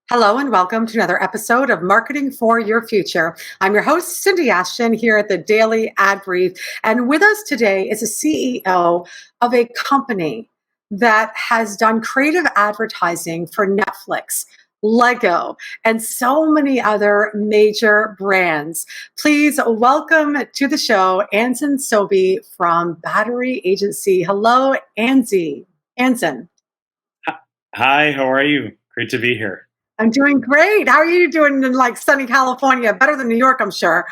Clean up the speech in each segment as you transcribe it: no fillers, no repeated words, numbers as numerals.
Hello and welcome to another episode of Marketing for Your Future. I'm your host, Cindy Ashton, here at the Daily Ad Brief. And with us today is a CEO of a company that has done creative advertising for Netflix, Lego, and so many other major brands. Please welcome to the show Anson Sowby from Battery Agency. Hello, Anson. Hi, how are you? Great to be here. I'm doing great. How are you doing in like sunny California? Better than New York, I'm sure.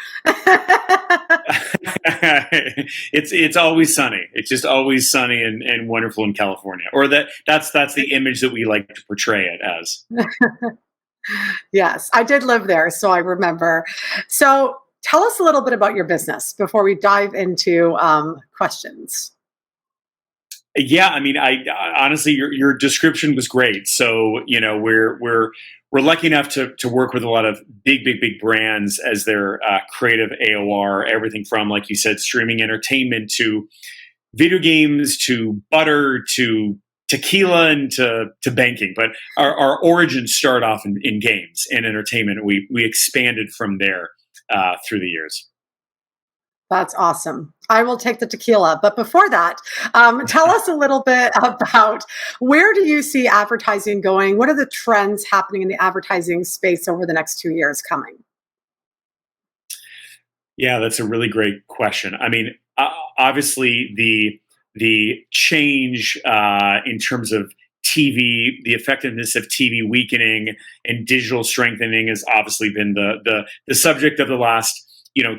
It's always sunny. It's just always sunny and wonderful in California. Or that's the image that we like to portray it as. Yes, I did live there, so I remember. So tell us a little bit about your business before we dive into questions. Yeah, I mean, I honestly, your description was great. So we're lucky enough to work with a lot of big brands as their creative AOR. Everything from, like you said, streaming entertainment to video games to butter to tequila and to banking. But our origins start off in games and entertainment. We expanded from there through the years. That's awesome. I will take the tequila. But before that, tell us a little bit about where do you see advertising going? What are the trends happening in the advertising space over the next 2 years coming? Yeah, that's a really great question. I mean, obviously the change in terms of TV, the effectiveness of TV weakening and digital strengthening has obviously been the subject of the last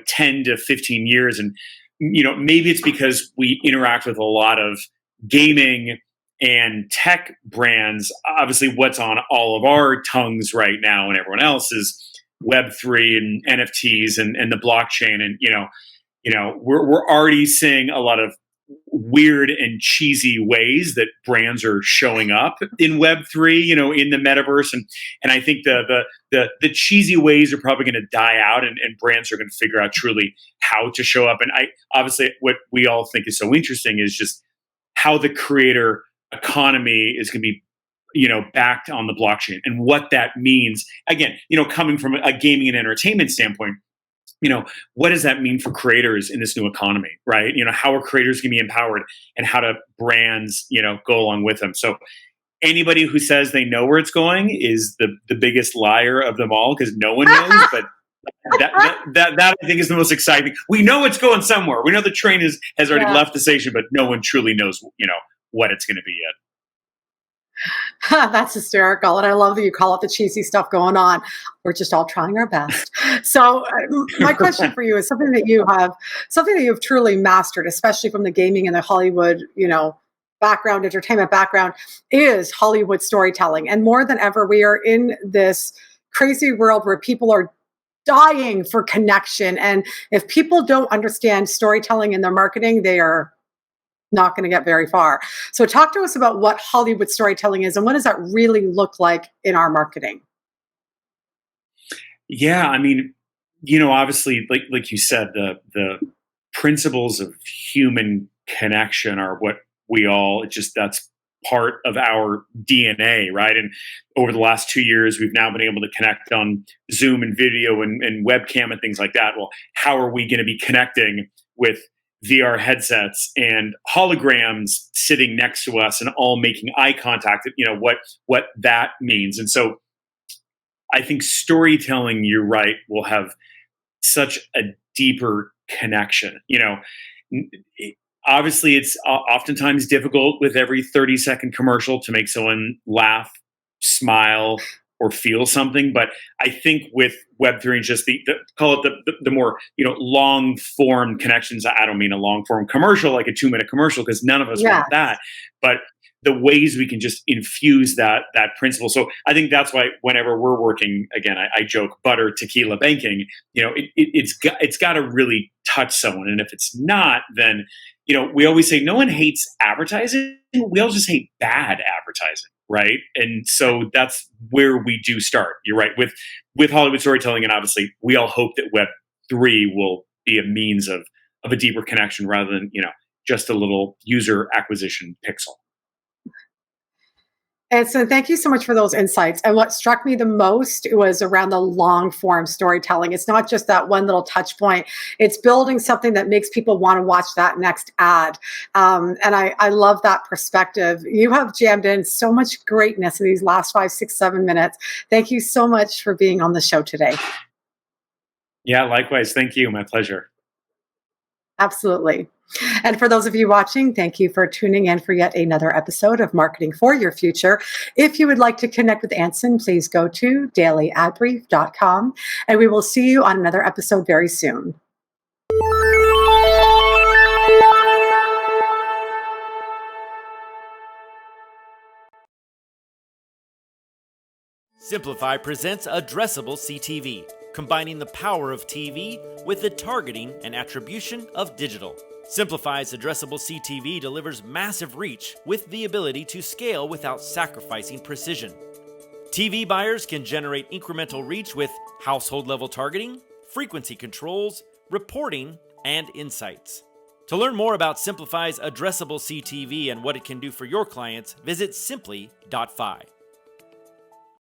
10 to 15 years. And maybe it's because we interact with a lot of gaming and tech brands. Obviously, what's on all of our tongues right now and everyone else is Web3 and NFTs and the blockchain. And we're already seeing a lot of weird and cheesy ways that brands are showing up in Web3, in the metaverse. And I think the cheesy ways are probably going to die out, and brands are going to figure out truly how to show up. And obviously what we all think is so interesting is just how the creator economy is going to be backed on the blockchain and what that means. Again, coming from a gaming and entertainment standpoint, what does that mean for creators in this new economy, right? How are creators going to be empowered, and how do brands, go along with them? So anybody who says they know where it's going is the biggest liar of them all, because no one knows. But that I think is the most exciting. We know it's going somewhere. We know the train has already left the station, but no one truly knows, what it's going to be yet. That's hysterical. And I love that you call it the cheesy stuff going on. We're just all trying our best. So my question for you is something that you've truly mastered, especially from the gaming and the Hollywood, background, entertainment background, is Hollywood storytelling. And more than ever, we are in this crazy world where people are dying for connection. And if people don't understand storytelling in their marketing, they are not going to get very far. So talk to us about what Hollywood storytelling is and what does that really look like in our marketing? Yeah, I mean, obviously, like you said, the principles of human connection are what that's part of our DNA, right? And over the last 2 years, we've now been able to connect on Zoom and video and webcam and things like that. Well, how are we going to be connecting with VR headsets and holograms sitting next to us and all making eye contact? What that means. And so I think storytelling, you're right, will have such a deeper connection. Obviously it's oftentimes difficult with every 30-second commercial to make someone laugh, smile, or feel something. But I think with Web3 and just call it the more, long form connections. I don't mean a long form commercial, like a 2-minute commercial, because none of us want that, but the ways we can just infuse that principle. So I think that's why whenever we're working, again, I joke, butter, tequila, banking, it's got to really touch someone. And if it's not, then, we always say no one hates advertising. We all just hate bad advertising. Right. And so that's where we do start. You're right with Hollywood storytelling. And obviously we all hope that Web3 will be a means of a deeper connection rather than, just a little user acquisition pixel. And so thank you so much for those insights. And what struck me the most was around the long form storytelling. It's not just that one little touch point, it's building something that makes people want to watch that next ad. And I love that perspective. You have jammed in so much greatness in these last 5, 6, 7 minutes. Thank you so much for being on the show today. Yeah, likewise. Thank you. My pleasure. Absolutely. And for those of you watching, thank you for tuning in for yet another episode of Marketing for Your Future. If you would like to connect with Anson, please go to dailyadbrief.com, and we will see you on another episode very soon. Simplify presents Addressable CTV, combining the power of TV with the targeting and attribution of digital. Simplify's Addressable CTV delivers massive reach with the ability to scale without sacrificing precision. TV buyers can generate incremental reach with household-level targeting, frequency controls, reporting, and insights. To learn more about Simplify's Addressable CTV and what it can do for your clients, visit simply.fi.